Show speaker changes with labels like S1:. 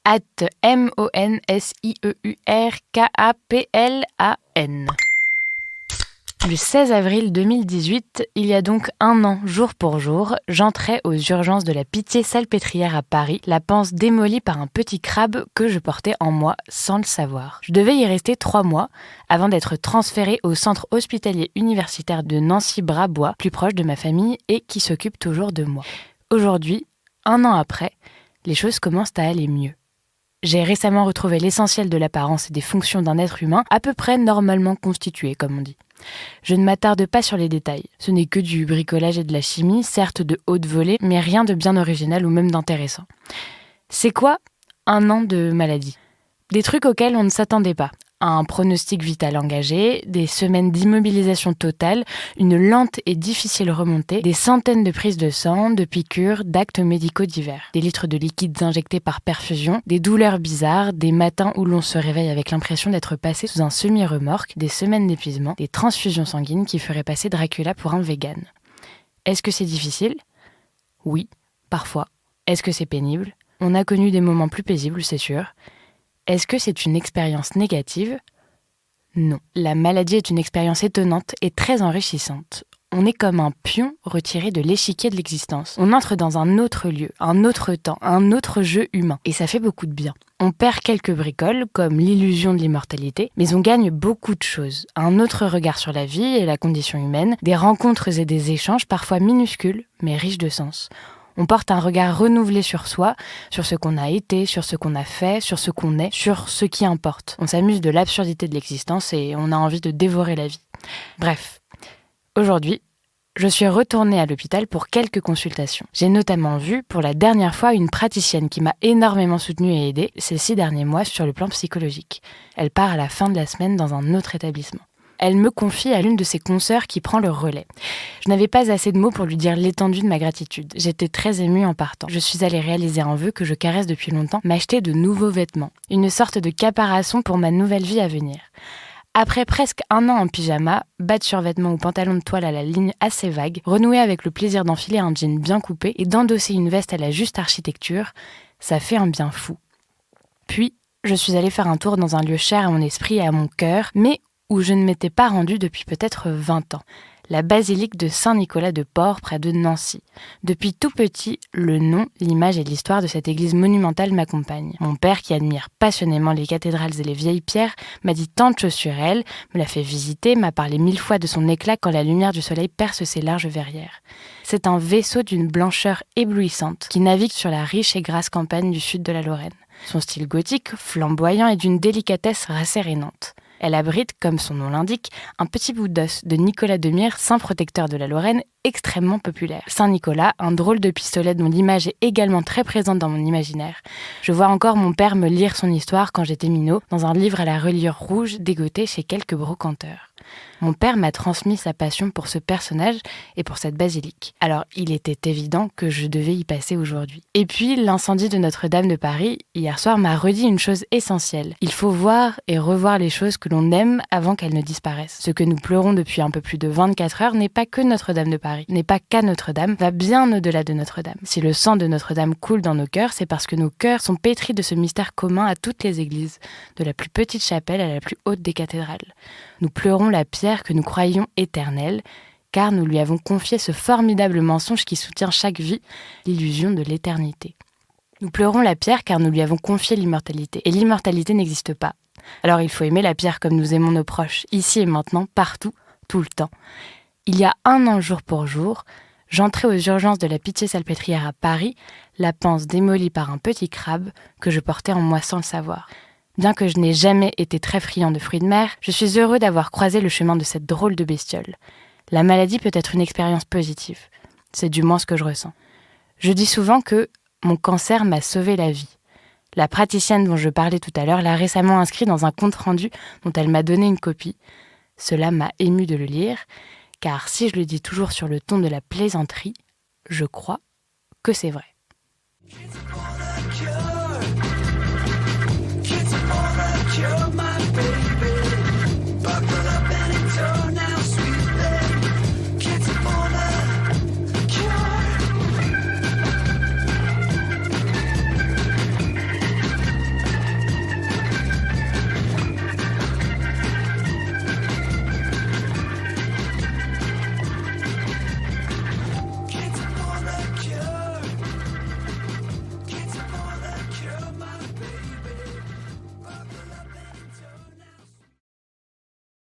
S1: @MONSIEURKAPLAN. Le 16 avril 2018, il y a donc un an, jour pour jour, j'entrais aux urgences de la Pitié-Salpêtrière à Paris, la panse démolie par un petit crabe que je portais en moi sans le savoir. Je devais y rester 3 mois avant d'être transférée au centre hospitalier universitaire de Nancy-Brabois, plus proche de ma famille et qui s'occupe toujours de moi. Aujourd'hui, un an après, les choses commencent à aller mieux. J'ai récemment retrouvé l'essentiel de l'apparence et des fonctions d'un être humain à peu près normalement constitué, comme on dit. Je ne m'attarde pas sur les détails. Ce n'est que du bricolage et de la chimie, certes de haute volée, mais rien de bien original ou même d'intéressant. C'est quoi un an de maladie ? Des trucs auxquels on ne s'attendait pas. Un pronostic vital engagé, des semaines d'immobilisation totale, une lente et difficile remontée, des centaines de prises de sang, de piqûres, d'actes médicaux divers, des litres de liquides injectés par perfusion, des douleurs bizarres, des matins où l'on se réveille avec l'impression d'être passé sous un semi-remorque, des semaines d'épuisement, des transfusions sanguines qui feraient passer Dracula pour un vegan. Est-ce que c'est difficile ? Oui, parfois. Est-ce que c'est pénible ? On a connu des moments plus paisibles, c'est sûr. Est-ce que c'est une expérience négative ? Non. La maladie est une expérience étonnante et très enrichissante. On est comme un pion retiré de l'échiquier de l'existence. On entre dans un autre lieu, un autre temps, un autre jeu humain. Et ça fait beaucoup de bien. On perd quelques bricoles, comme l'illusion de l'immortalité, mais on gagne beaucoup de choses. Un autre regard sur la vie et la condition humaine, des rencontres et des échanges parfois minuscules, mais riches de sens. On porte un regard renouvelé sur soi, sur ce qu'on a été, sur ce qu'on a fait, sur ce qu'on est, sur ce qui importe. On s'amuse de l'absurdité de l'existence et on a envie de dévorer la vie. Bref, aujourd'hui, je suis retournée à l'hôpital pour quelques consultations. J'ai notamment vu pour la dernière fois une praticienne qui m'a énormément soutenue et aidée ces 6 derniers mois sur le plan psychologique. Elle part à la fin de la semaine dans un autre établissement. Elle me confie à l'une de ses consoeurs qui prend le relais. Je n'avais pas assez de mots pour lui dire l'étendue de ma gratitude. J'étais très émue en partant. Je suis allée réaliser un vœu que je caresse depuis longtemps, m'acheter de nouveaux vêtements. Une sorte de caparation pour ma nouvelle vie à venir. Après presque un an en pyjama, bas de survêtement ou pantalon de toile à la ligne assez vague, renouer avec le plaisir d'enfiler un jean bien coupé et d'endosser une veste à la juste architecture, ça fait un bien fou. Puis, je suis allée faire un tour dans un lieu cher à mon esprit et à mon cœur, mais où je ne m'étais pas rendue depuis peut-être 20 ans. La basilique de Saint-Nicolas de Port, près de Nancy. Depuis tout petit, le nom, l'image et l'histoire de cette église monumentale m'accompagnent. Mon père, qui admire passionnément les cathédrales et les vieilles pierres, m'a dit tant de choses sur elle, me l'a fait visiter, m'a parlé 1000 fois de son éclat quand la lumière du soleil perce ses larges verrières. C'est un vaisseau d'une blancheur éblouissante qui navigue sur la riche et grasse campagne du sud de la Lorraine. Son style gothique, flamboyant, est d'une délicatesse rassérénante. Elle abrite, comme son nom l'indique, un petit bout d'os de Nicolas de Myre, saint protecteur de la Lorraine, extrêmement populaire. Saint-Nicolas, un drôle de pistolet dont l'image est également très présente dans mon imaginaire. Je vois encore mon père me lire son histoire quand j'étais minot, dans un livre à la reliure rouge dégoté chez quelques brocanteurs. Mon père m'a transmis sa passion pour ce personnage et pour cette basilique. Alors, il était évident que je devais y passer aujourd'hui. Et puis, l'incendie de Notre-Dame de Paris, hier soir, m'a redit une chose essentielle. Il faut voir et revoir les choses que l'on aime avant qu'elles ne disparaissent. Ce que nous pleurons depuis un peu plus de 24 heures n'est pas que Notre-Dame de Paris, n'est pas qu'à Notre-Dame, va bien au-delà de Notre-Dame. Si le sang de Notre-Dame coule dans nos cœurs, c'est parce que nos cœurs sont pétris de ce mystère commun à toutes les églises, de la plus petite chapelle à la plus haute des cathédrales. Nous pleurons la pierre que nous croyions éternelle, car nous lui avons confié ce formidable mensonge qui soutient chaque vie, l'illusion de l'éternité. Nous pleurons la pierre car nous lui avons confié l'immortalité, et l'immortalité n'existe pas. Alors il faut aimer la pierre comme nous aimons nos proches, ici et maintenant, partout, tout le temps. Il y a un an jour pour jour, j'entrais aux urgences de la Pitié-Salpêtrière à Paris, la panse démolie par un petit crabe que je portais en moi sans le savoir. Bien que je n'ai jamais été très friand de fruits de mer, je suis heureux d'avoir croisé le chemin de cette drôle de bestiole. La maladie peut être une expérience positive. C'est du moins ce que je ressens. Je dis souvent que mon cancer m'a sauvé la vie. La praticienne dont je parlais tout à l'heure l'a récemment inscrit dans un compte-rendu dont elle m'a donné une copie. Cela m'a ému de le lire, car si je le dis toujours sur le ton de la plaisanterie, je crois que c'est vrai.